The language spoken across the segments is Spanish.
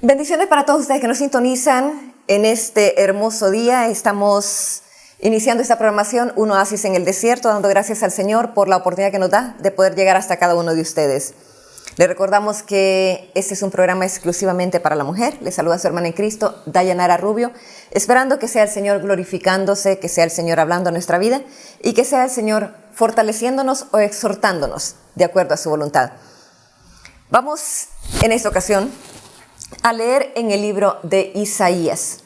Bendiciones para todos ustedes que nos sintonizan en este hermoso día. Estamos iniciando esta programación, Un Oasis en el Desierto, dando gracias al Señor por la oportunidad que nos da de poder llegar hasta cada uno de ustedes. Les recordamos que este es un programa exclusivamente para la mujer. Les saluda su hermana en Cristo, Dayanara Rubio, esperando que sea el Señor glorificándose, que sea el Señor hablando a nuestra vida y que sea el Señor fortaleciéndonos o exhortándonos de acuerdo a su voluntad. Vamos en esta ocasión a leer en el libro de Isaías.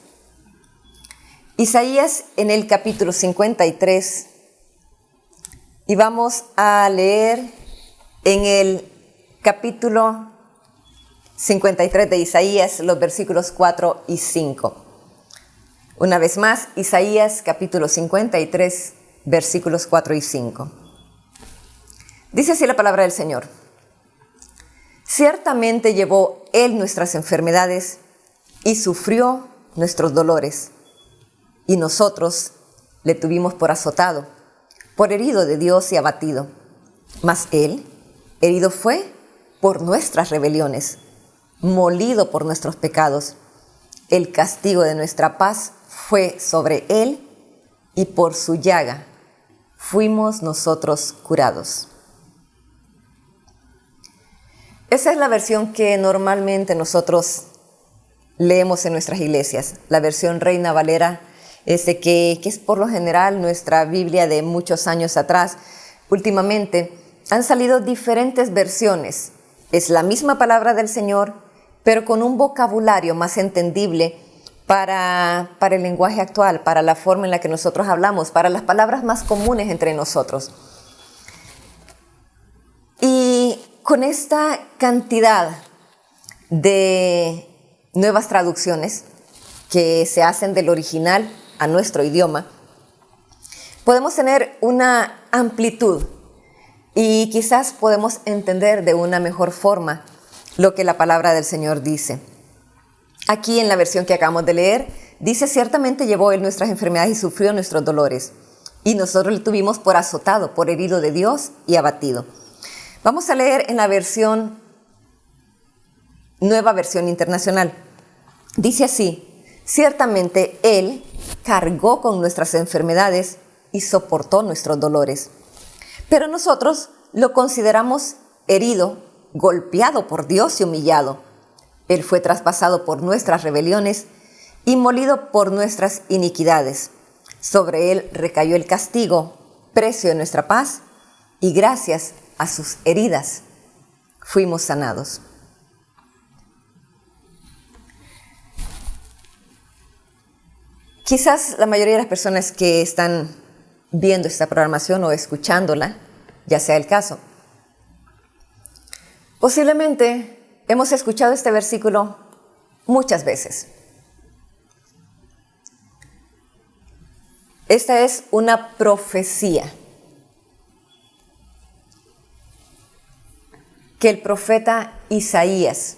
Isaías en el capítulo 53 y vamos a leer en el capítulo 53 de Isaías los versículos 4 y 5. Una vez más, Isaías capítulo 53, versículos 4 y 5. Dice así la palabra del Señor. Ciertamente llevó Él nuestras enfermedades y sufrió nuestros dolores. Y nosotros le tuvimos por azotado, por herido de Dios y abatido. Mas Él, herido fue por nuestras rebeliones, molido por nuestros pecados. El castigo de nuestra paz fue sobre Él, y por su llaga fuimos nosotros curados. Esa es la versión que normalmente nosotros leemos en nuestras iglesias. La versión Reina Valera, que es por lo general nuestra Biblia de muchos años atrás. Últimamente han salido diferentes versiones. Es la misma palabra del Señor, pero con un vocabulario más entendible para el lenguaje actual, para la forma en la que nosotros hablamos, para las palabras más comunes entre nosotros. Y con esta cantidad de nuevas traducciones que se hacen del original a nuestro idioma, podemos tener una amplitud y quizás podemos entender de una mejor forma lo que la palabra del Señor dice. Aquí en la versión que acabamos de leer, dice: ciertamente llevó Él nuestras enfermedades y sufrió nuestros dolores, y nosotros le tuvimos por azotado, por herido de Dios y abatido. Vamos a leer en la versión, Nueva Versión Internacional. Dice así: ciertamente Él cargó con nuestras enfermedades y soportó nuestros dolores. Pero nosotros lo consideramos herido, golpeado por Dios y humillado. Él fue traspasado por nuestras rebeliones y molido por nuestras iniquidades. Sobre Él recayó el castigo, precio de nuestra paz, y gracias a sus heridas fuimos sanados. Quizás la mayoría de las personas que están viendo esta programación o escuchándola, ya sea el caso, posiblemente hemos escuchado este versículo muchas veces. Esta es una profecía que el profeta Isaías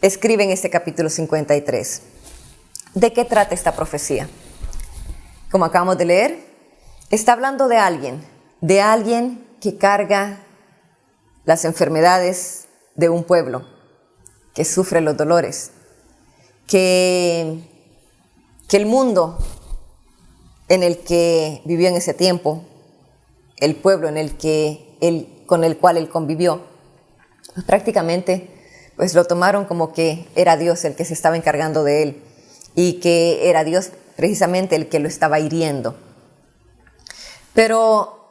escribe en este capítulo 53. ¿De qué trata esta profecía? Como acabamos de leer, está hablando de alguien que carga las enfermedades de un pueblo, que sufre los dolores, que el mundo en el que vivió en ese tiempo, el pueblo con el cual él convivió, pues prácticamente pues lo tomaron como que era Dios el que se estaba encargando de él y que era Dios precisamente el que lo estaba hiriendo. Pero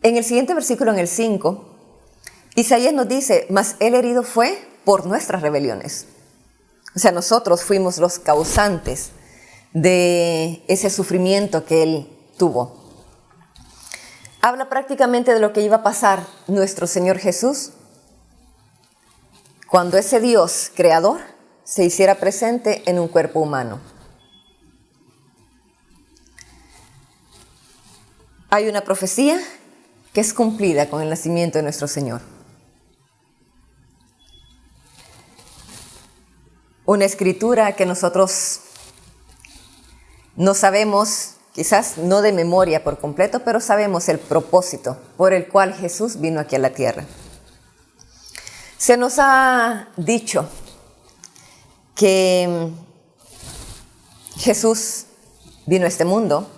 en el siguiente versículo, en el 5, Isaías nos dice: mas Él herido fue por nuestras rebeliones. O sea, nosotros fuimos los causantes de ese sufrimiento que Él tuvo. Habla prácticamente de lo que iba a pasar nuestro Señor Jesús cuando ese Dios creador se hiciera presente en un cuerpo humano. Hay una profecía que es cumplida con el nacimiento de nuestro Señor. Una escritura que nosotros no sabemos, quizás no de memoria por completo, pero sabemos el propósito por el cual Jesús vino aquí a la tierra. Se nos ha dicho que Jesús vino a este mundo,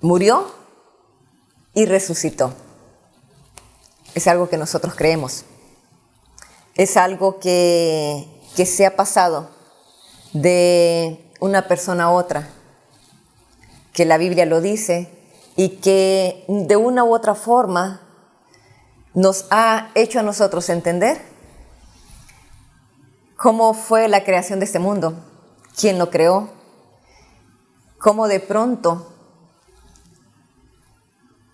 murió y resucitó. Es algo que nosotros creemos. Es algo que se ha pasado de una persona a otra, que la Biblia lo dice y que de una u otra forma nos ha hecho a nosotros entender cómo fue la creación de este mundo, quién lo creó, cómo de pronto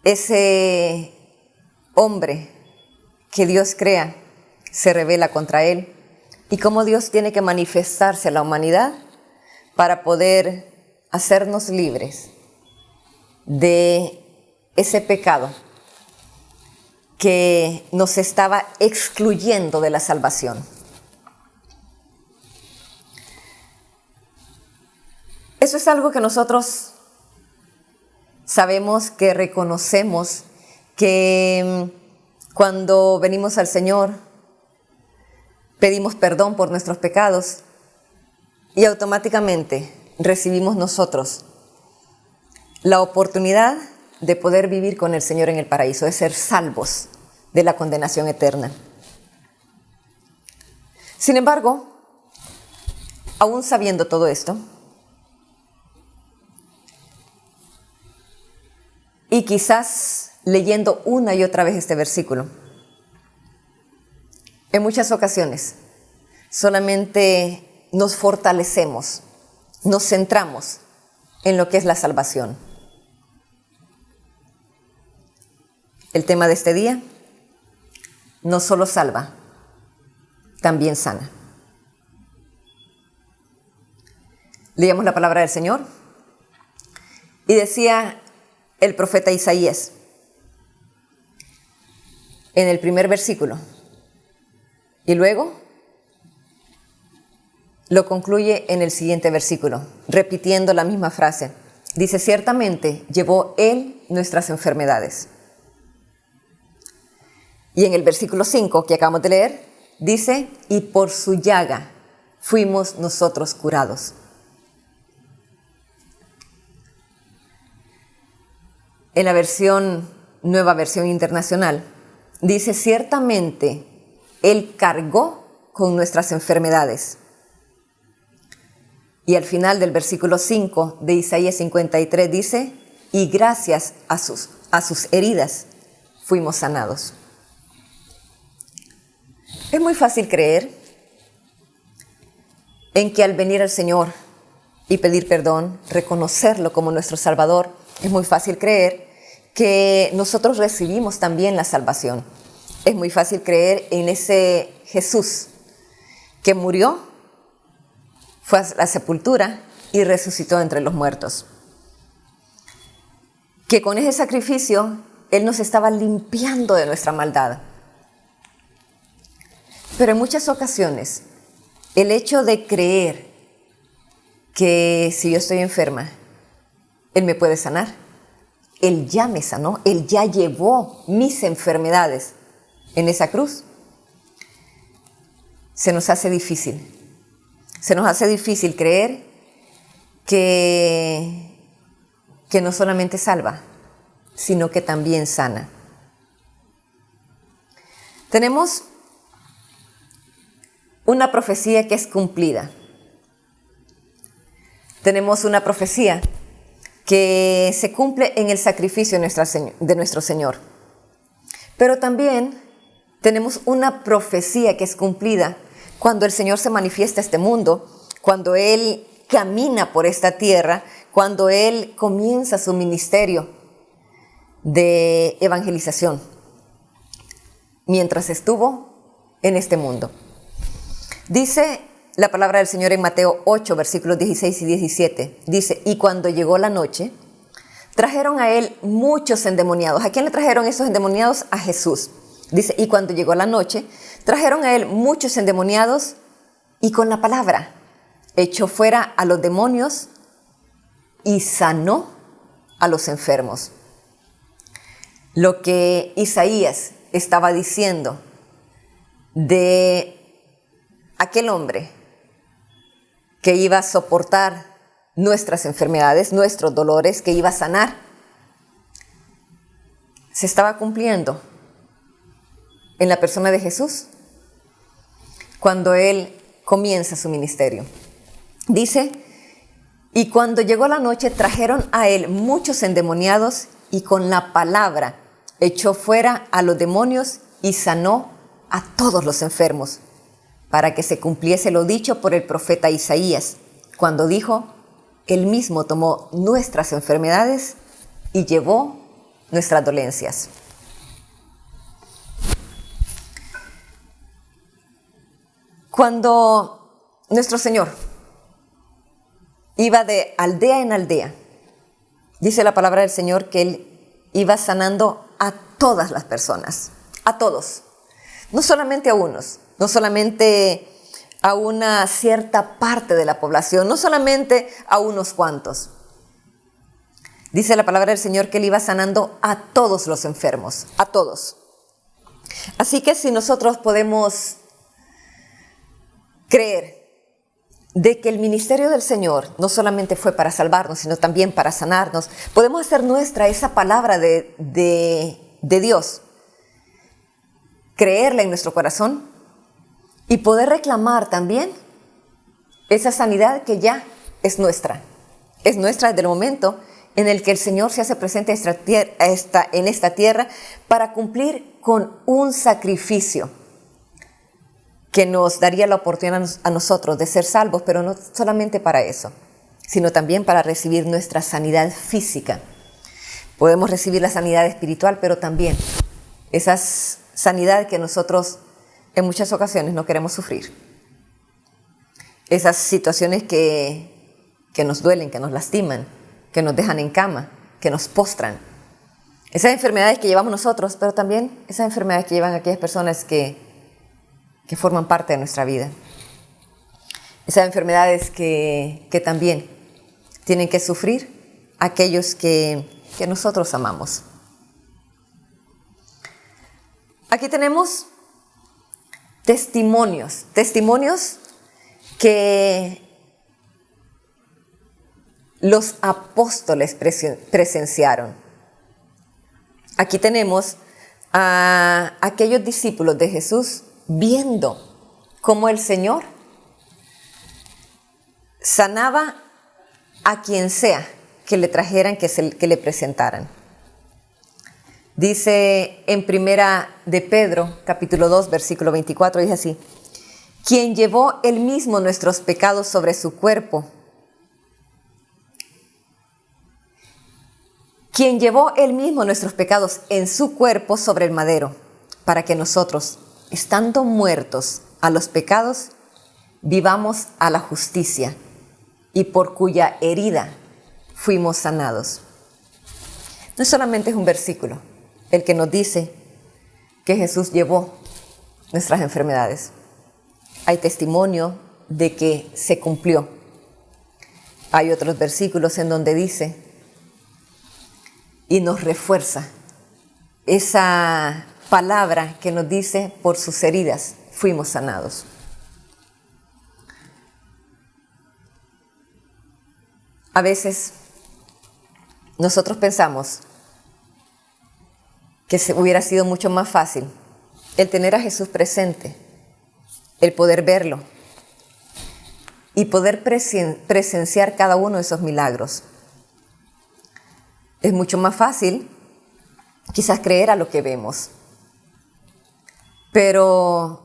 ese hombre que Dios crea se rebela contra él y cómo Dios tiene que manifestarse a la humanidad para poder hacernos libres de ese pecado que nos estaba excluyendo de la salvación. Eso es algo que nosotros sabemos, que reconocemos, que cuando venimos al Señor pedimos perdón por nuestros pecados y automáticamente recibimos nosotros la oportunidad de poder vivir con el Señor en el paraíso, de ser salvos de la condenación eterna. Sin embargo, aún sabiendo todo esto, y quizás leyendo una y otra vez este versículo, en muchas ocasiones solamente nos fortalecemos, nos centramos en lo que es la salvación. El tema de este día no solo salva, también sana. Leíamos la palabra del Señor y decía el profeta Isaías en el primer versículo y luego lo concluye en el siguiente versículo, repitiendo la misma frase. Dice: ciertamente llevó Él nuestras enfermedades. Y en el versículo 5 que acabamos de leer, dice: y por su llaga fuimos nosotros curados. En la nueva versión internacional, dice: ciertamente Él cargó con nuestras enfermedades. Y al final del versículo 5 de Isaías 53 dice: y gracias a sus heridas fuimos sanados. Es muy fácil creer en que al venir al Señor y pedir perdón, reconocerlo como nuestro Salvador, es muy fácil creer que nosotros recibimos también la salvación. Es muy fácil creer en ese Jesús que murió, fue a la sepultura y resucitó entre los muertos. Que con ese sacrificio Él nos estaba limpiando de nuestra maldad. Pero en muchas ocasiones, el hecho de creer que si yo estoy enferma, Él me puede sanar. Él ya me sanó, Él ya llevó mis enfermedades en esa cruz. Se nos hace difícil. Se nos hace difícil creer que no solamente salva, sino que también sana. Tenemos una profecía que es cumplida. Tenemos una profecía que se cumple en el sacrificio de nuestro Señor. Pero también tenemos una profecía que es cumplida cuando el Señor se manifiesta a este mundo, cuando Él camina por esta tierra, cuando Él comienza su ministerio de evangelización, mientras estuvo en este mundo. Dice la palabra del Señor en Mateo 8, versículos 16 y 17. Dice: y cuando llegó la noche, trajeron a Él muchos endemoniados. ¿A quién le trajeron esos endemoniados? A Jesús. Dice: y cuando llegó la noche, trajeron a Él muchos endemoniados y con la palabra echó fuera a los demonios y sanó a los enfermos. Lo que Isaías estaba diciendo de aquel hombre que iba a soportar nuestras enfermedades, nuestros dolores, que iba a sanar, se estaba cumpliendo en la persona de Jesús cuando Él comienza su ministerio. Dice, y cuando llegó la noche trajeron a Él muchos endemoniados y con la palabra echó fuera a los demonios y sanó a todos los enfermos, para que se cumpliese lo dicho por el profeta Isaías, cuando dijo, Él mismo tomó nuestras enfermedades y llevó nuestras dolencias. Cuando nuestro Señor iba de aldea en aldea, dice la palabra del Señor que Él iba sanando a todas las personas, a todos, no solamente a unos, no solamente a una cierta parte de la población, no solamente a unos cuantos. Dice la palabra del Señor que Él iba sanando a todos los enfermos, a todos. Así que si nosotros podemos creer de que el ministerio del Señor no solamente fue para salvarnos, sino también para sanarnos, podemos hacer nuestra esa palabra de Dios, creerla en nuestro corazón y poder reclamar también esa sanidad que ya es nuestra desde el momento en el que el Señor se hace presente en esta tierra para cumplir con un sacrificio que nos daría la oportunidad a nosotros de ser salvos, pero no solamente para eso, sino también para recibir nuestra sanidad física. Podemos recibir la sanidad espiritual, pero también esa sanidad que nosotros en muchas ocasiones no queremos sufrir. Esas situaciones que nos duelen, que nos lastiman, que nos dejan en cama, que nos postran. Esas enfermedades que llevamos nosotros, pero también esas enfermedades que llevan aquellas personas que forman parte de nuestra vida. Esas enfermedades que también tienen que sufrir aquellos que nosotros amamos. Aquí tenemos testimonios que los apóstoles presenciaron. Aquí tenemos a aquellos discípulos de Jesús viendo cómo el Señor sanaba a quien sea que le trajeran, que le presentaran. Dice en primera de Pedro, capítulo 2, versículo 24, dice así, quien llevó él mismo nuestros pecados sobre su cuerpo, quien llevó él mismo nuestros pecados en su cuerpo sobre el madero, para que nosotros, estando muertos a los pecados, vivamos a la justicia, y por cuya herida fuimos sanados. No solamente es un versículo el que nos dice que Jesús llevó nuestras enfermedades. Hay testimonio de que se cumplió. Hay otros versículos en donde dice y nos refuerza esa palabra que nos dice por sus heridas fuimos sanados. A veces nosotros pensamos que hubiera sido mucho más fácil el tener a Jesús presente, el poder verlo y poder presenciar cada uno de esos milagros. Es mucho más fácil quizás creer a lo que vemos. Pero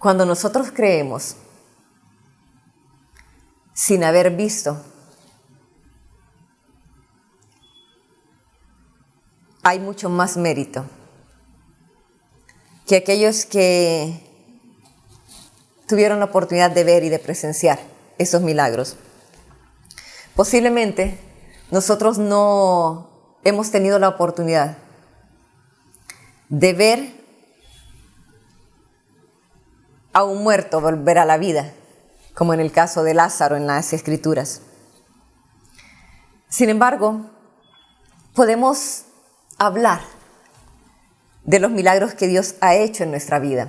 cuando nosotros creemos sin haber visto, hay mucho más mérito que aquellos que tuvieron la oportunidad de ver y de presenciar esos milagros. Posiblemente nosotros no hemos tenido la oportunidad de ver a un muerto volver a la vida, como en el caso de Lázaro en las Escrituras. Sin embargo, podemos hablar de los milagros que Dios ha hecho en nuestra vida.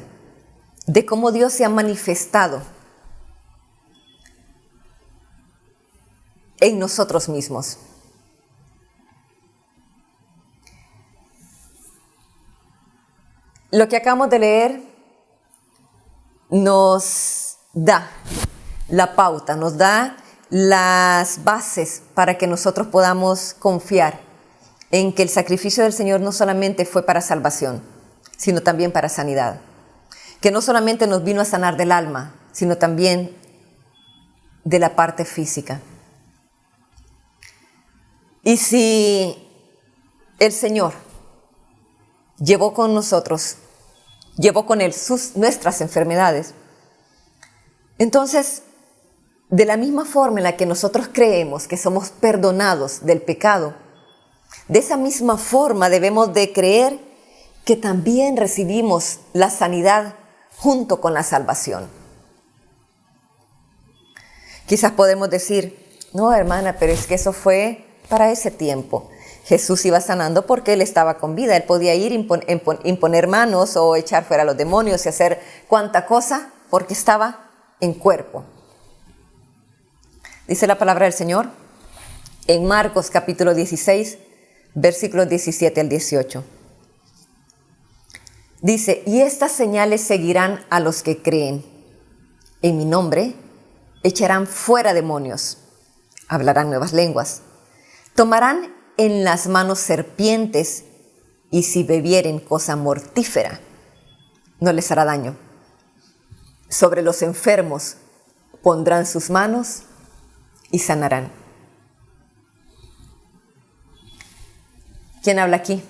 de cómo Dios se ha manifestado en nosotros mismos. Lo que acabamos de leer nos da la pauta, nos da las bases para que nosotros podamos confiar en que el sacrificio del Señor no solamente fue para salvación, sino también para sanidad. Que no solamente nos vino a sanar del alma, sino también de la parte física. Y si el Señor llevó con Él nuestras enfermedades, entonces, de la misma forma en la que nosotros creemos que somos perdonados del pecado, de esa misma forma debemos de creer que también recibimos la sanidad junto con la salvación. Quizás podemos decir, no, hermana, pero es que eso fue para ese tiempo. Jesús iba sanando porque Él estaba con vida. Él podía ir, imponer manos o echar fuera a los demonios y hacer cuanta cosa porque estaba en cuerpo. Dice la palabra del Señor en Marcos capítulo 16, versículos 17 al 18. Dice, y estas señales seguirán a los que creen. En mi nombre echarán fuera demonios, hablarán nuevas lenguas, tomarán en las manos serpientes y si bebieren cosa mortífera, no les hará daño. Sobre los enfermos pondrán sus manos y sanarán. ¿Quién habla aquí?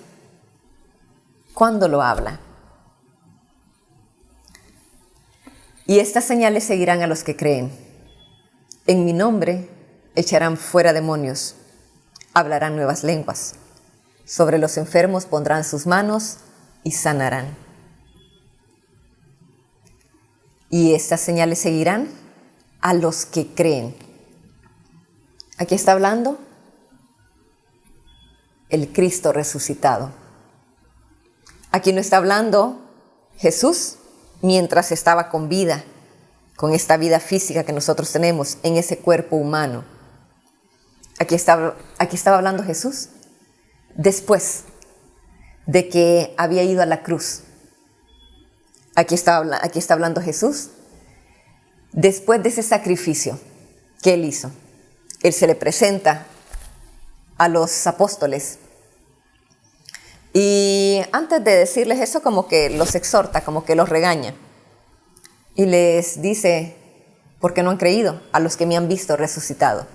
¿Cuándo lo habla? Y estas señales seguirán a los que creen. En mi nombre echarán fuera demonios, hablarán nuevas lenguas. Sobre los enfermos pondrán sus manos y sanarán. Y estas señales seguirán a los que creen. Aquí está hablando el Cristo resucitado. Aquí no está hablando Jesús mientras estaba con vida, con esta vida física que nosotros tenemos en ese cuerpo humano. Aquí estaba hablando Jesús después de que había ido a la cruz. Aquí está hablando Jesús después de ese sacrificio que Él hizo. Él se le presenta a los apóstoles y antes de decirles eso como que los exhorta, como que los regaña y les dice, ¿por qué no han creído a los que me han visto resucitado?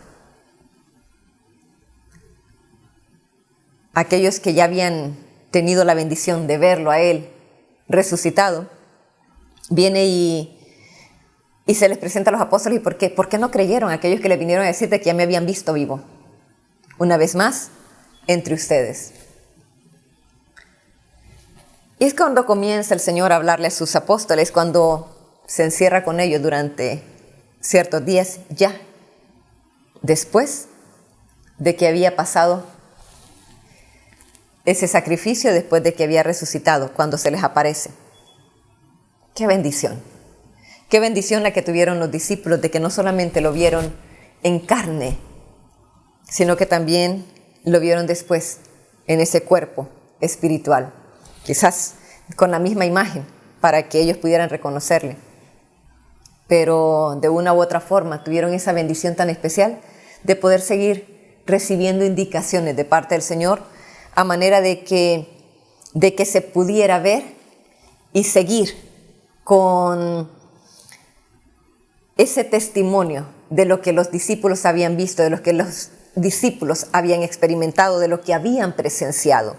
Aquellos que ya habían tenido la bendición de verlo a Él resucitado, viene y se les presenta a los apóstoles. ¿Y por qué no creyeron aquellos que le vinieron a decir de que ya me habían visto vivo? Una vez más, entre ustedes. Y es cuando comienza el Señor a hablarle a sus apóstoles, cuando se encierra con ellos durante ciertos días, ya después de que había pasado ese sacrificio, después de que había resucitado, cuando se les aparece. ¡Qué bendición! ¡Qué bendición la que tuvieron los discípulos de que no solamente lo vieron en carne, sino que también lo vieron después en ese cuerpo espiritual, quizás con la misma imagen, para que ellos pudieran reconocerle. Pero de una u otra forma tuvieron esa bendición tan especial de poder seguir recibiendo indicaciones de parte del Señor, a manera de que se pudiera ver y seguir con ese testimonio de lo que los discípulos habían visto, de lo que los discípulos habían experimentado, de lo que habían presenciado.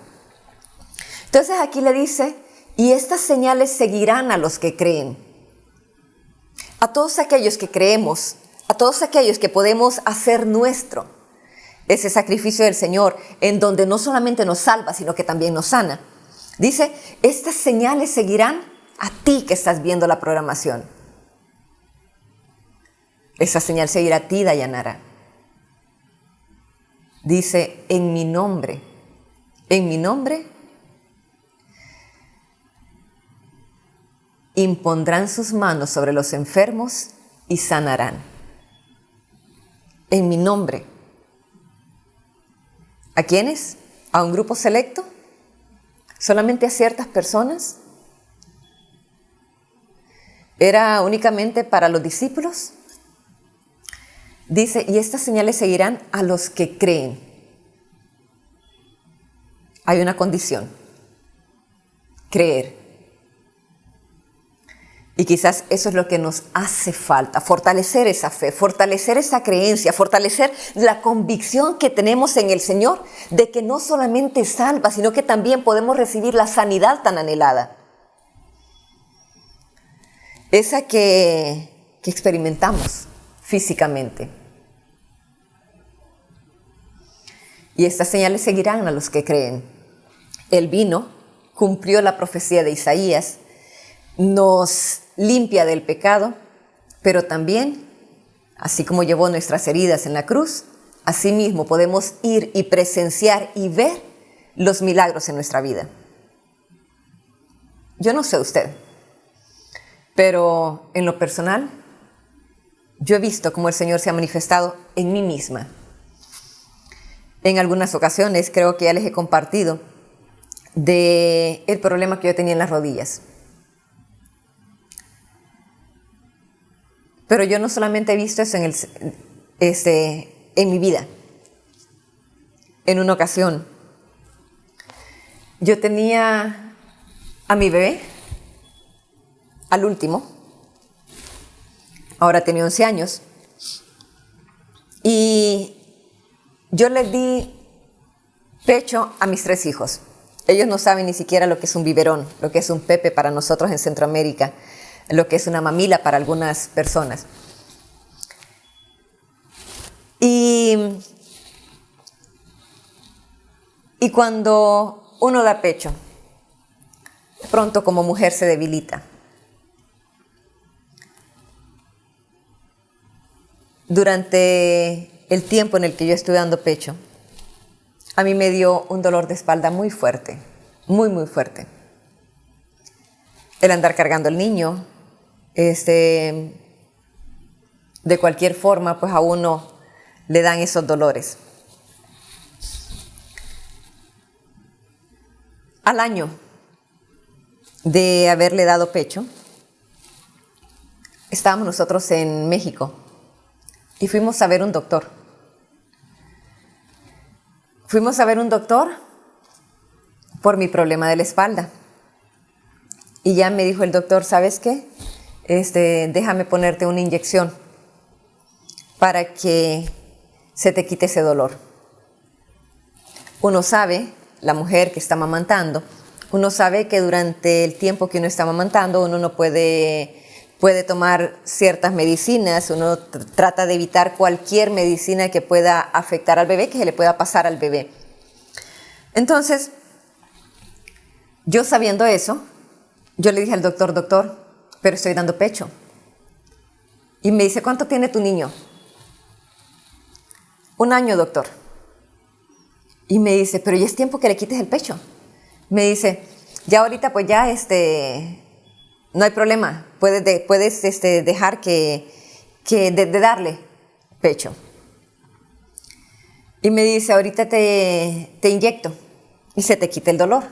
Entonces aquí le dice, y estas señales seguirán a los que creen. A todos aquellos que creemos, a todos aquellos que podemos hacer nuestro ese sacrificio del Señor, en donde no solamente nos salva, sino que también nos sana. Dice, estas señales seguirán a ti que estás viendo la programación. Esa señal seguirá a ti, Dayanara. Dice, en mi nombre. En mi nombre. impondrán sus manos sobre los enfermos y sanarán. En mi nombre. ¿A quiénes? ¿A un grupo selecto? ¿Solamente a ciertas personas? ¿Era únicamente para los discípulos? Dice, y estas señales seguirán a los que creen. Hay una condición: creer. Y quizás eso es lo que nos hace falta, fortalecer esa fe, fortalecer esa creencia, fortalecer la convicción que tenemos en el Señor de que no solamente salva, sino que también podemos recibir la sanidad tan anhelada. Esa que experimentamos físicamente. Y estas señales seguirán a los que creen. Él vino, cumplió la profecía de Isaías, nos limpia del pecado, pero también, así como llevó nuestras heridas en la cruz, asimismo podemos ir y presenciar y ver los milagros en nuestra vida. Yo no sé usted, pero en lo personal, yo he visto cómo el Señor se ha manifestado en mí misma. En algunas ocasiones creo que ya les he compartido del problema que yo tenía en las rodillas. Pero yo no solamente he visto eso en mi vida. En una ocasión, yo tenía a mi bebé, al último, ahora tenía 11 años, y yo les di pecho a mis 3 hijos. Ellos no saben ni siquiera lo que es un biberón, lo que es un pepe para nosotros en Centroamérica, lo que es una mamila para algunas personas. Y cuando uno da pecho, pronto como mujer se debilita. Durante el tiempo en el que yo estuve dando pecho, a mí me dio un dolor de espalda muy fuerte, muy, muy fuerte. El andar cargando al niño, de cualquier forma, pues a uno le dan esos dolores. Al año de haberle dado pecho, estábamos nosotros en México y fuimos a ver un doctor. Fuimos a ver un doctor por mi problema de la espalda. Y ya me dijo el doctor, ¿sabes qué? Déjame ponerte una inyección para que se te quite ese dolor. Uno sabe, la mujer que está amamantando, uno sabe que durante el tiempo que uno está amamantando, uno no puede tomar ciertas medicinas, uno trata de evitar cualquier medicina que pueda afectar al bebé, que se le pueda pasar al bebé. Entonces, yo sabiendo eso, yo le dije al doctor, doctor, pero estoy dando pecho. Y me dice, ¿cuánto tiene tu niño? 1 año, doctor. Y me dice, pero ya es tiempo que le quites el pecho. Me dice, ya ahorita pues ya no hay problema, puedes dejar de darle pecho. Y me dice, ahorita te inyecto y se te quita el dolor.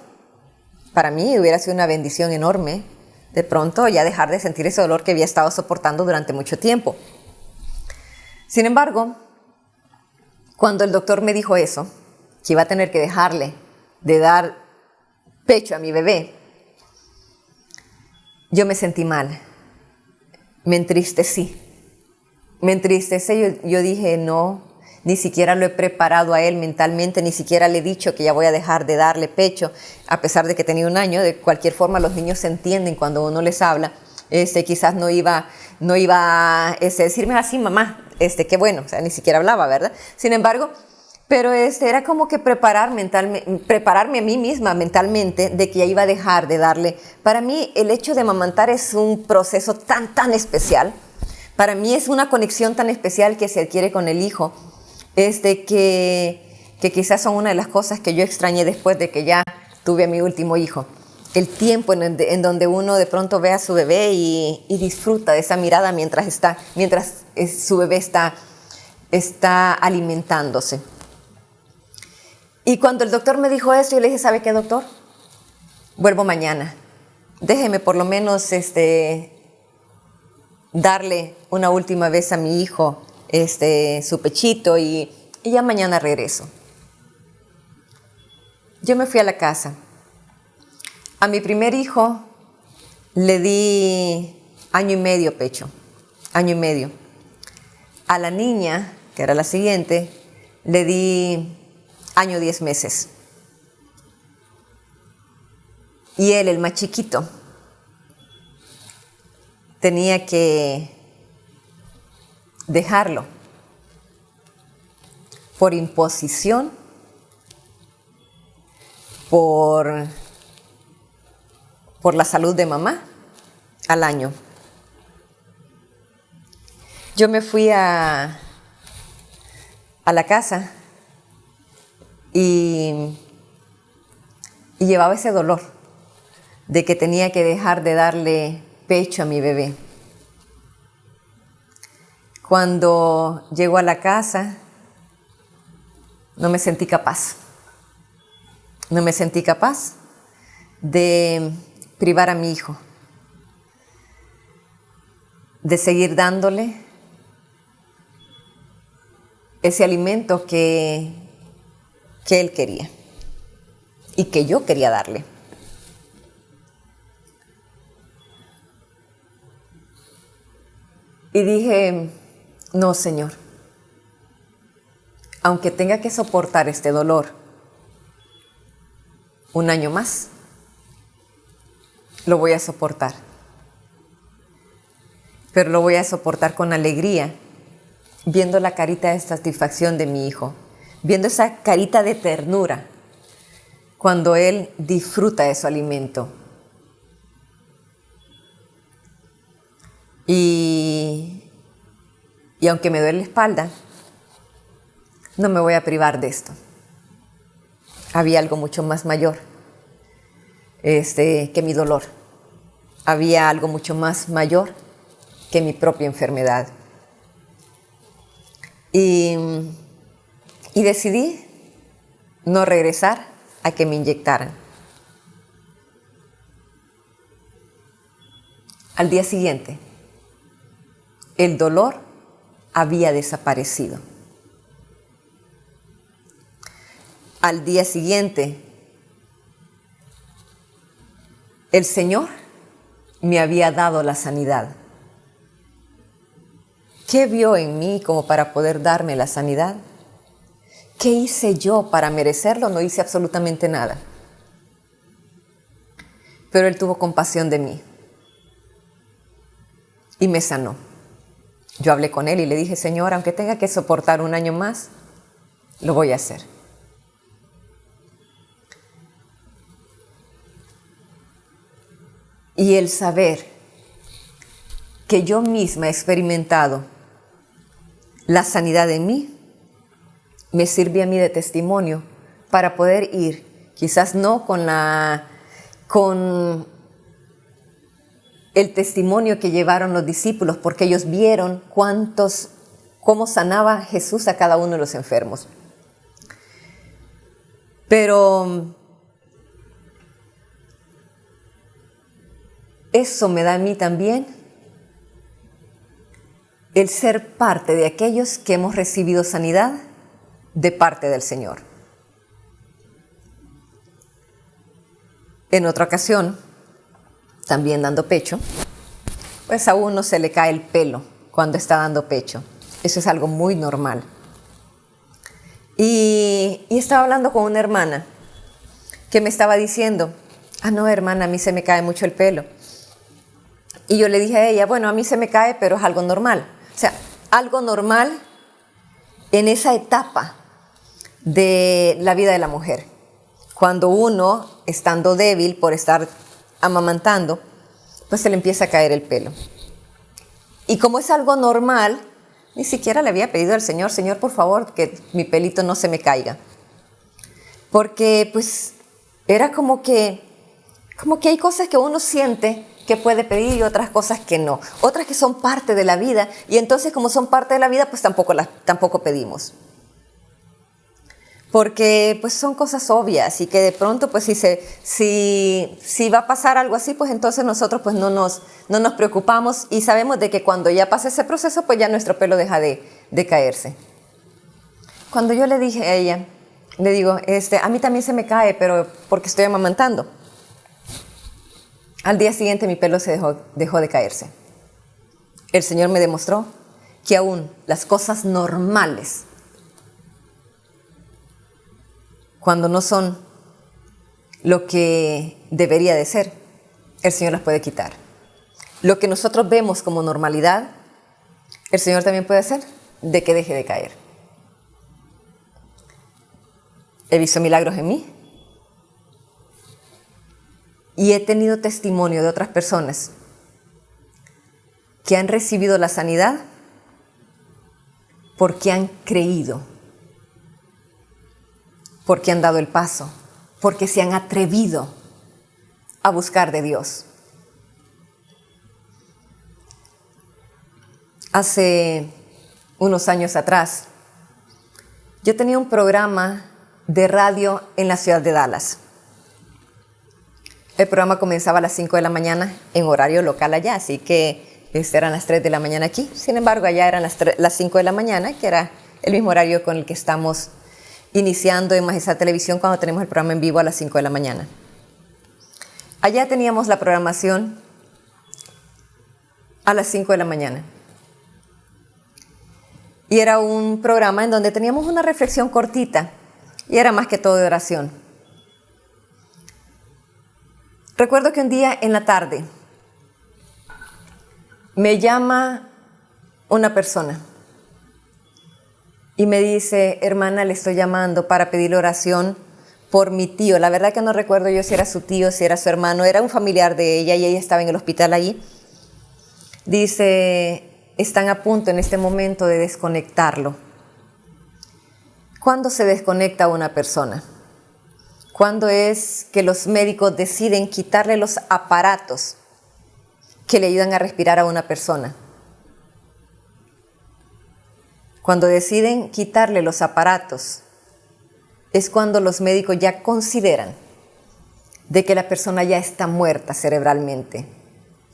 Para mí hubiera sido una bendición enorme, de pronto ya dejar de sentir ese dolor que había estado soportando durante mucho tiempo. Sin embargo, cuando el doctor me dijo eso, que iba a tener que dejarle de dar pecho a mi bebé, yo me sentí mal, me entristecí. Yo dije, no, ni siquiera lo he preparado a él mentalmente, ni siquiera le he dicho que ya voy a dejar de darle pecho, a pesar de que tenía 1 año. De cualquier forma, los niños se entienden cuando uno les habla. Quizás no iba a decirme así, mamá, qué bueno, o sea, ni siquiera hablaba, ¿verdad? Sin embargo, pero era como que prepararme a mí misma mentalmente de que ya iba a dejar de darle. Para mí, el hecho de amamantar es un proceso tan especial. Para mí es una conexión tan especial que se adquiere con el hijo, que quizás son una de las cosas que yo extrañé después de que ya tuve a mi último hijo. el tiempo en donde uno de pronto ve a su bebé y disfruta de esa mirada mientras su bebé está alimentándose. Y cuando el doctor me dijo eso, yo le dije, ¿sabe qué, doctor? Vuelvo mañana. Déjeme por lo menos darle una última vez a mi hijo su pechito y ya mañana regreso. Yo me fui a la casa. A mi primer hijo le di 1.5 años pecho, 1.5 años. A la niña, que era la siguiente, le di 1 año 10 meses. Y él, el más chiquito, tenía que dejarlo por imposición, por la salud de mamá, al año. Yo me fui a la casa y llevaba ese dolor de que tenía que dejar de darle pecho a mi bebé. Cuando llego a la casa, no me sentí capaz. No me sentí capaz de privar a mi hijo, de seguir dándole ese alimento que él quería y que yo quería darle. Y dije, no, Señor, aunque tenga que soportar este dolor 1 año más, lo voy a soportar. Pero lo voy a soportar con alegría, viendo la carita de satisfacción de mi hijo, viendo esa carita de ternura cuando él disfruta de su alimento. Y aunque me duele la espalda, no me voy a privar de esto. Había algo mucho más mayor que mi dolor. Había algo mucho más mayor que mi propia enfermedad. Y decidí no regresar a que me inyectaran. Al día siguiente, el dolor había desaparecido. Al día siguiente, el Señor me había dado la sanidad. ¿Qué vio en mí como para poder darme la sanidad? ¿Qué hice yo para merecerlo? No hice absolutamente nada. Pero Él tuvo compasión de mí y me sanó. Yo hablé con Él y le dije, Señor, aunque tenga que soportar 1 año más, lo voy a hacer. Y el saber que yo misma he experimentado la sanidad en mí, me sirve a mí de testimonio para poder ir, quizás no con el testimonio que llevaron los discípulos, porque ellos vieron cómo sanaba Jesús a cada uno de los enfermos. Pero eso me da a mí también el ser parte de aquellos que hemos recibido sanidad de parte del Señor. En otra ocasión, también dando pecho, pues a uno se le cae el pelo cuando está dando pecho. Eso es algo muy normal. Y estaba hablando con una hermana que me estaba diciendo, no, hermana, a mí se me cae mucho el pelo. Y yo le dije a ella, bueno, a mí se me cae, pero es algo normal. O sea, algo normal en esa etapa de la vida de la mujer. Cuando uno, estando débil por estar amamantando, pues se le empieza a caer el pelo. Y como es algo normal, ni siquiera le había pedido al Señor, Señor, por favor, que mi pelito no se me caiga. Porque pues era como que como que hay cosas que uno siente que puede pedir y otras cosas que no. Otras que son parte de la vida y entonces como son parte de la vida, pues tampoco pedimos. Porque pues son cosas obvias y que de pronto pues si va a pasar algo así, pues entonces nosotros pues no nos preocupamos y sabemos de que cuando ya pasa ese proceso, pues ya nuestro pelo deja de caerse. Cuando yo le dije a ella, le digo, a mí también se me cae, pero porque estoy amamantando. Al día siguiente mi pelo se dejó de caerse. El Señor me demostró que aún las cosas normales, cuando no son lo que debería de ser, el Señor las puede quitar. Lo que nosotros vemos como normalidad, el Señor también puede hacer de que deje de caer. He visto milagros en mí y he tenido testimonio de otras personas que han recibido la sanidad porque han creído, porque han dado el paso, porque se han atrevido a buscar de Dios. Hace unos años atrás, yo tenía un programa de radio en la ciudad de Dallas. El programa comenzaba a las 5 de la mañana en horario local allá, así que eran las 3 de la mañana aquí. Sin embargo, allá eran las 5 de la mañana, que era el mismo horario con el que estamos iniciando en Majestad Televisión cuando tenemos el programa en vivo a las 5 de la mañana. Allá teníamos la programación a las 5 de la mañana. Y era un programa en donde teníamos una reflexión cortita y era más que todo de oración. Recuerdo que un día en la tarde me llama una persona y me dice, hermana, le estoy llamando para pedirle oración por mi tío. La verdad que no recuerdo yo si era su tío, si era su hermano, era un familiar de ella y ella estaba en el hospital allí. Dice, están a punto en este momento de desconectarlo. ¿Cuándo se desconecta a una persona? ¿Cuándo es que los médicos deciden quitarle los aparatos que le ayudan a respirar a una persona? Cuando deciden quitarle los aparatos, es cuando los médicos ya consideran de que la persona ya está muerta cerebralmente,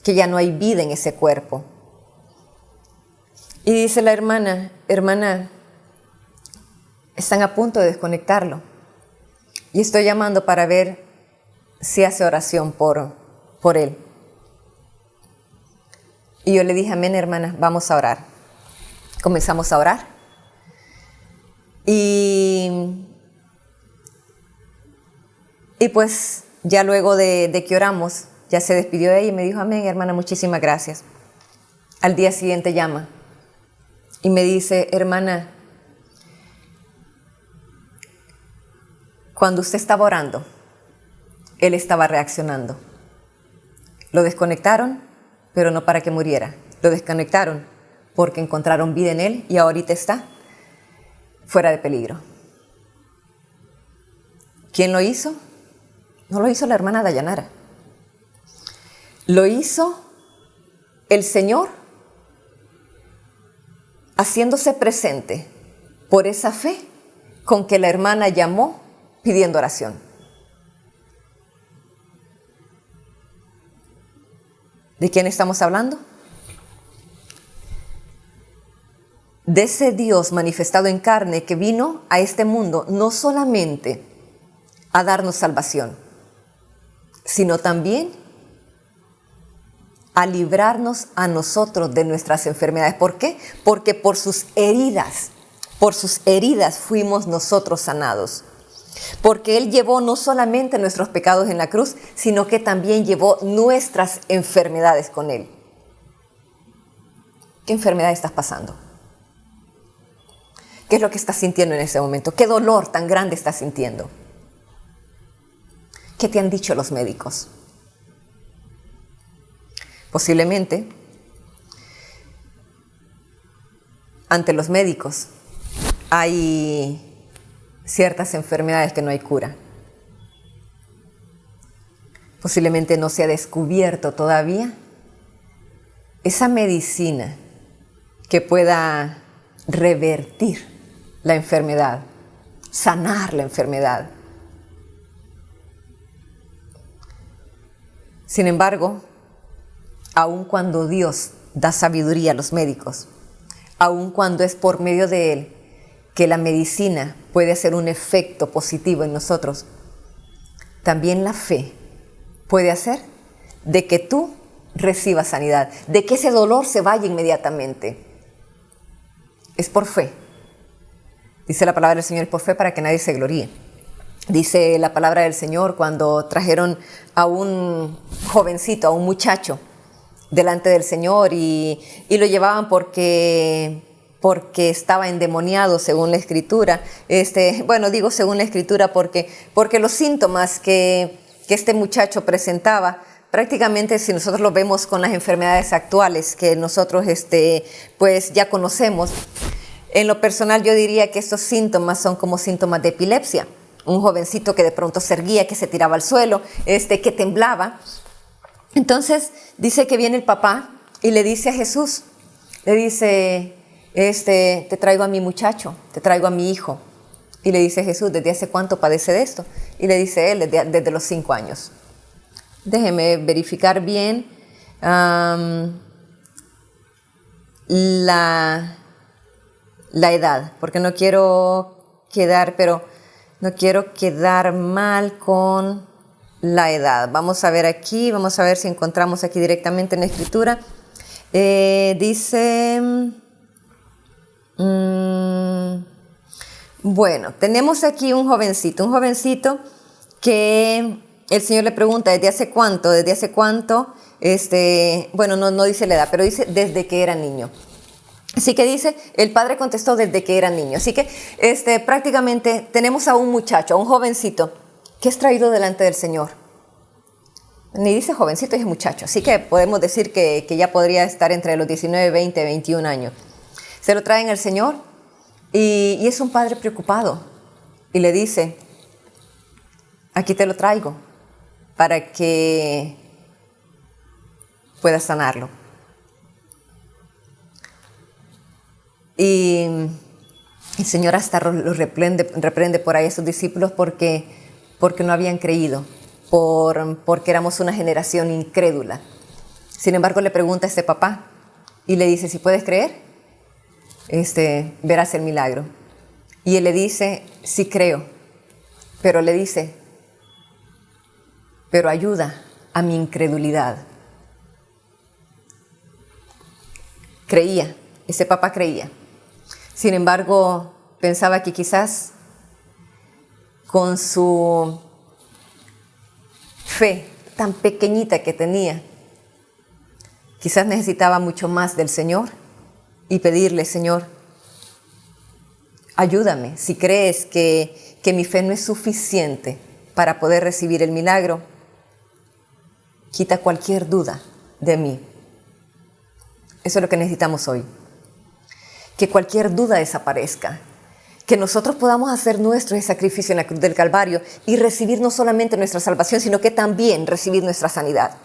que ya no hay vida en ese cuerpo. Y dice la hermana, están a punto de desconectarlo. Y estoy llamando para ver si hace oración por él. Y yo le dije, amén, hermana, vamos a orar. Comenzamos a orar. Y pues ya luego de que oramos, ya se despidió ella y me dijo, amén, hermana, muchísimas gracias. Al día siguiente llama y me dice, hermana, cuando usted estaba orando, él estaba reaccionando. Lo desconectaron, pero no para que muriera. Lo desconectaron porque encontraron vida en él y ahorita está fuera de peligro. ¿Quién lo hizo? No lo hizo la hermana Dayanara. Lo hizo el Señor haciéndose presente por esa fe con que la hermana llamó pidiendo oración. ¿De quién estamos hablando? De ese Dios manifestado en carne que vino a este mundo no solamente a darnos salvación, sino también a librarnos a nosotros de nuestras enfermedades. ¿Por qué? Porque por sus heridas fuimos nosotros sanados. Porque Él llevó no solamente nuestros pecados en la cruz, sino que también llevó nuestras enfermedades con Él. ¿Qué enfermedad estás pasando? ¿Qué es lo que estás sintiendo en ese momento? ¿Qué dolor tan grande estás sintiendo? ¿Qué te han dicho los médicos? Posiblemente, ante los médicos hay ciertas enfermedades que no hay cura. posiblemente no se ha descubierto todavía esa medicina que pueda revertir la enfermedad, sanar la enfermedad. Sin embargo, aun cuando Dios da sabiduría a los médicos, aun cuando es por medio de Él que la medicina puede hacer un efecto positivo en nosotros, también la fe puede hacer de que tú recibas sanidad, de que ese dolor se vaya inmediatamente. Es por fe. Dice la palabra del Señor, es por fe para que nadie se gloríe. Dice la palabra del Señor cuando trajeron a un jovencito, a un muchacho, delante del Señor y lo llevaban porque estaba endemoniado según la Escritura. Digo según la Escritura porque los síntomas que este muchacho presentaba, prácticamente si nosotros lo vemos con las enfermedades actuales que nosotros pues ya conocemos, en lo personal yo diría que estos síntomas son como síntomas de epilepsia. Un jovencito que de pronto se erguía, que se tiraba al suelo, que temblaba. Entonces dice que viene el papá y le dice a Jesús, le dice, te traigo a mi muchacho, te traigo a mi hijo. Y le dice Jesús, ¿desde hace cuánto padece de esto? Y le dice él, desde los 5 años. Déjeme verificar bien la edad, porque no quiero quedar mal con la edad. Vamos a ver aquí, vamos a ver si encontramos aquí directamente en la Escritura. Dice, bueno, tenemos aquí un jovencito que el Señor le pregunta, ¿desde hace cuánto? No dice la edad, pero dice desde que era niño. Así que dice, el padre contestó desde que era niño. Así que prácticamente tenemos a un muchacho, a un jovencito, que es traído delante del Señor. Ni dice jovencito, es muchacho. Así que podemos decir que ya podría estar entre los 19, 20, 21 años. Se lo traen al Señor y es un padre preocupado. Y le dice, aquí te lo traigo para que puedas sanarlo. Y el Señor hasta lo reprende por ahí a sus discípulos porque no habían creído, porque éramos una generación incrédula. Sin embargo, le pregunta a este papá y le dice, si puedes creer, verás el milagro. Y él le dice, sí creo, pero le dice, pero ayuda a mi incredulidad. Creía, ese papá creía. Sin embargo, pensaba que quizás con su fe tan pequeñita que tenía, quizás necesitaba mucho más del Señor y pedirle, Señor, ayúdame. Si crees que mi fe no es suficiente para poder recibir el milagro, quita cualquier duda de mí. Eso es lo que necesitamos hoy. Que cualquier duda desaparezca, que nosotros podamos hacer nuestro sacrificio en la cruz del Calvario y recibir no solamente nuestra salvación, sino que también recibir nuestra sanidad.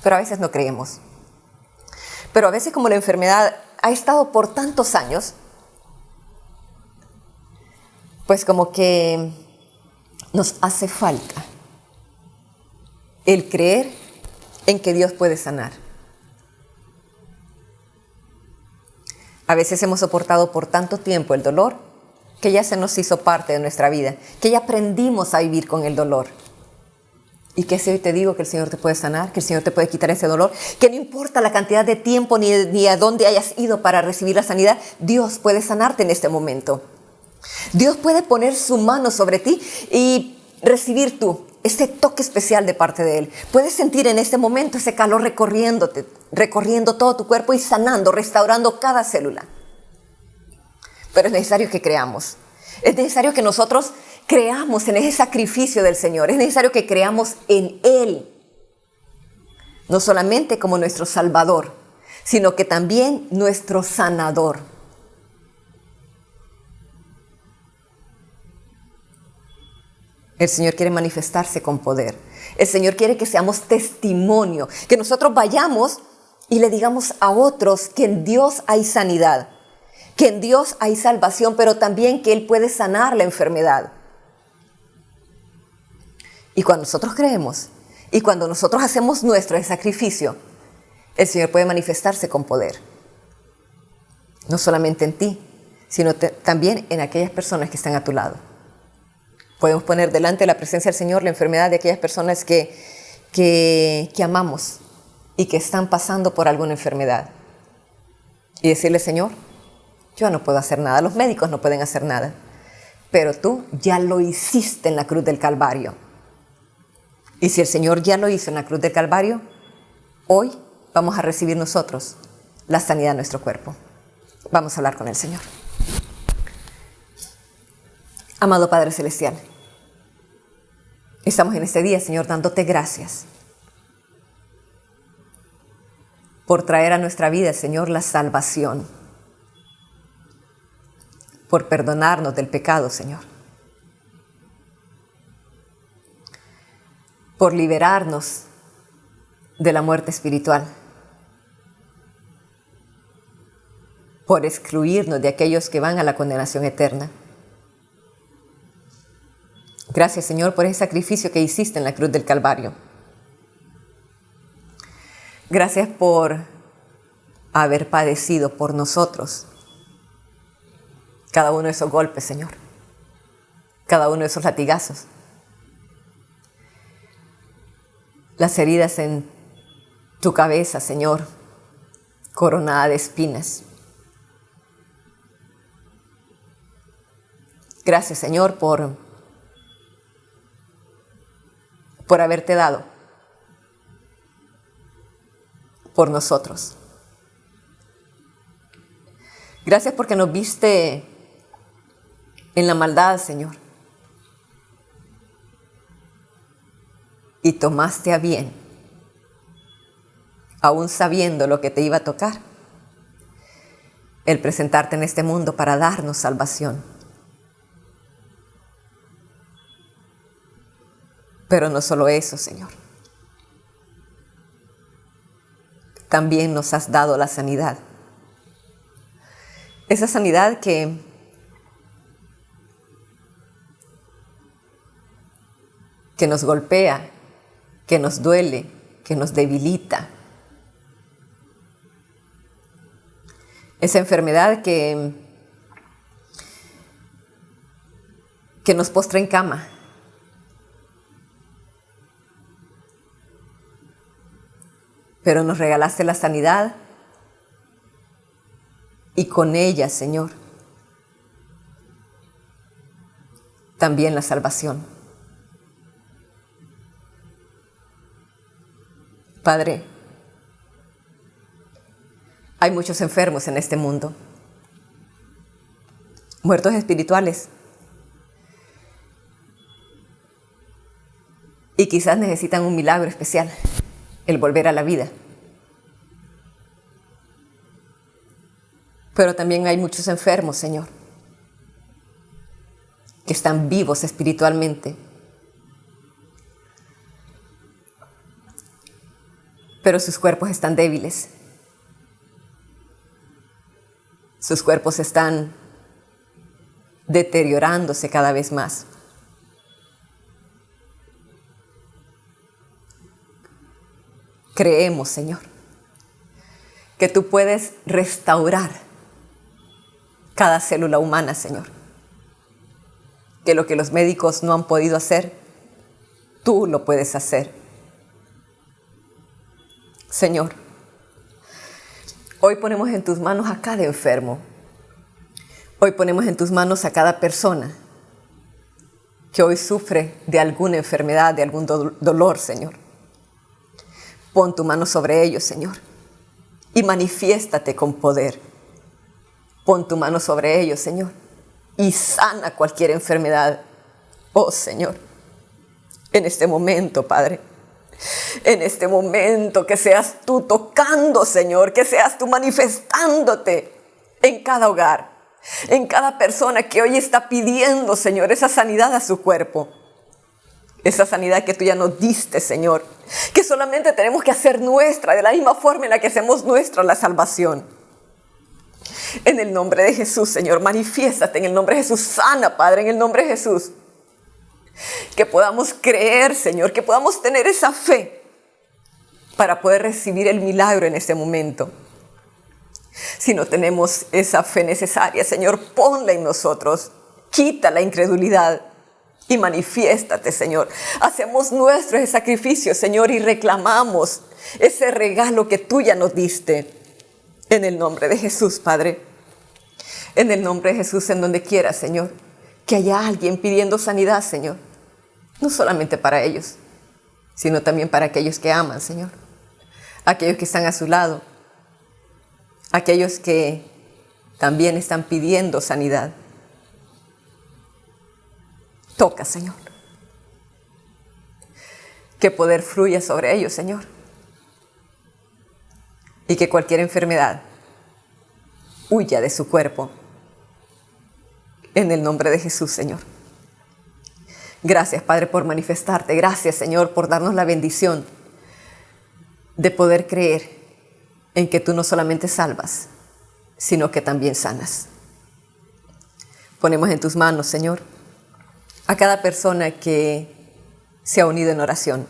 Pero a veces no creemos. Pero a veces, como la enfermedad ha estado por tantos años, pues como que nos hace falta el creer en que Dios puede sanar. A veces hemos soportado por tanto tiempo el dolor que ya se nos hizo parte de nuestra vida, que ya aprendimos a vivir con el dolor. Y que si hoy te digo que el Señor te puede sanar, que el Señor te puede quitar ese dolor, que no importa la cantidad de tiempo ni a dónde hayas ido para recibir la sanidad, Dios puede sanarte en este momento. Dios puede poner su mano sobre ti y recibir tú ese toque especial de parte de Él. Puedes sentir en este momento ese calor recorriendo todo tu cuerpo y sanando, restaurando cada célula. Pero es necesario que creamos. Es necesario que nosotros creamos en ese sacrificio del Señor. Es necesario que creamos en Él. No solamente como nuestro Salvador, sino que también nuestro sanador. El Señor quiere manifestarse con poder. El Señor quiere que seamos testimonio, que nosotros vayamos y le digamos a otros que en Dios hay sanidad, que en Dios hay salvación, pero también que Él puede sanar la enfermedad. Y cuando nosotros creemos y cuando nosotros hacemos nuestro sacrificio, el Señor puede manifestarse con poder. No solamente en ti, sino también en aquellas personas que están a tu lado. Podemos poner delante de la presencia del Señor la enfermedad de aquellas personas que amamos y que están pasando por alguna enfermedad. Y decirle, Señor, yo no puedo hacer nada, los médicos no pueden hacer nada, pero tú ya lo hiciste en la cruz del Calvario. Y si el Señor ya lo hizo en la cruz del Calvario, hoy vamos a recibir nosotros la sanidad de nuestro cuerpo. Vamos a hablar con el Señor. Amado Padre Celestial, estamos en este día, Señor, dándote gracias por traer a nuestra vida, Señor, la salvación, por perdonarnos del pecado, Señor, por liberarnos de la muerte espiritual, por excluirnos de aquellos que van a la condenación eterna. Gracias, Señor, por ese sacrificio que hiciste en la cruz del Calvario. Gracias por haber padecido por nosotros cada uno de esos golpes, Señor, cada uno de esos latigazos, las heridas en tu cabeza, Señor, coronada de espinas. Gracias, Señor, por haberte dado por nosotros. Gracias porque nos viste en la maldad, Señor, y tomaste a bien, aún sabiendo lo que te iba a tocar, el presentarte en este mundo para darnos salvación. Pero no solo eso, Señor. También nos has dado la sanidad. Esa sanidad que nos golpea, que nos duele, que nos debilita. Esa enfermedad que nos postra en cama. Pero nos regalaste la sanidad y con ella, Señor, también la salvación. Padre, hay muchos enfermos en este mundo, muertos espirituales, y quizás necesitan un milagro especial, el volver a la vida. Pero también hay muchos enfermos, Señor, que están vivos espiritualmente, pero sus cuerpos están débiles. Sus cuerpos están deteriorándose cada vez más. Creemos, Señor, que tú puedes restaurar cada célula humana, Señor. Que lo que los médicos no han podido hacer, tú lo puedes hacer. Señor, hoy ponemos en tus manos a cada enfermo. Hoy ponemos en tus manos a cada persona que hoy sufre de alguna enfermedad, de algún dolor, Señor. Pon tu mano sobre ellos, Señor, y manifiéstate con poder. Pon tu mano sobre ellos, Señor, y sana cualquier enfermedad. Oh, Señor, en este momento, Padre, en este momento, que seas tú tocando, Señor, que seas tú manifestándote en cada hogar, en cada persona que hoy está pidiendo, Señor, esa sanidad a su cuerpo. esa sanidad que tú ya nos diste, Señor, que solamente tenemos que hacer nuestra, de la misma forma en la que hacemos nuestra la salvación. En el nombre de Jesús, Señor, manifiéstate en el nombre de Jesús. Sana, Padre, en el nombre de Jesús. Que podamos creer, Señor, que podamos tener esa fe para poder recibir el milagro en este momento. Si no tenemos esa fe necesaria, Señor, ponla en nosotros. Quita la incredulidad y manifiéstate, Señor. Hacemos nuestro ese sacrificio, Señor, y reclamamos ese regalo que tú ya nos diste. En el nombre de Jesús, Padre. En el nombre de Jesús, en donde quiera, Señor, que haya alguien pidiendo sanidad, Señor. No solamente para ellos, sino también para aquellos que aman, Señor. Aquellos que están a su lado. Aquellos que también están pidiendo sanidad. Toca, Señor. Que poder fluya sobre ellos, Señor. Y que cualquier enfermedad huya de su cuerpo. En el nombre de Jesús, Señor. Gracias, Padre, por manifestarte. Gracias, Señor, por darnos la bendición de poder creer en que tú no solamente salvas, sino que también sanas. Ponemos en tus manos, Señor, a cada persona que se ha unido en oración.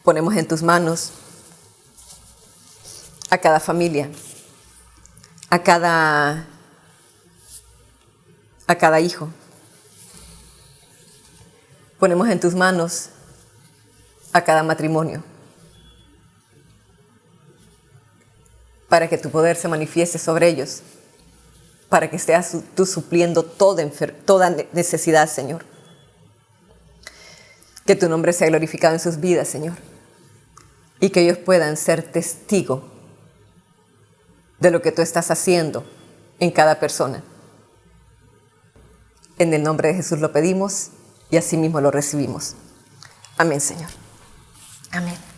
Ponemos en tus manos a cada familia, a cada hijo. Ponemos en tus manos a cada matrimonio, para que tu poder se manifieste sobre ellos, para que estés tú supliendo toda necesidad, Señor. Que tu nombre sea glorificado en sus vidas, Señor, y que ellos puedan ser testigos de lo que tú estás haciendo en cada persona. En el nombre de Jesús lo pedimos y así mismo lo recibimos. Amén, Señor. Amén.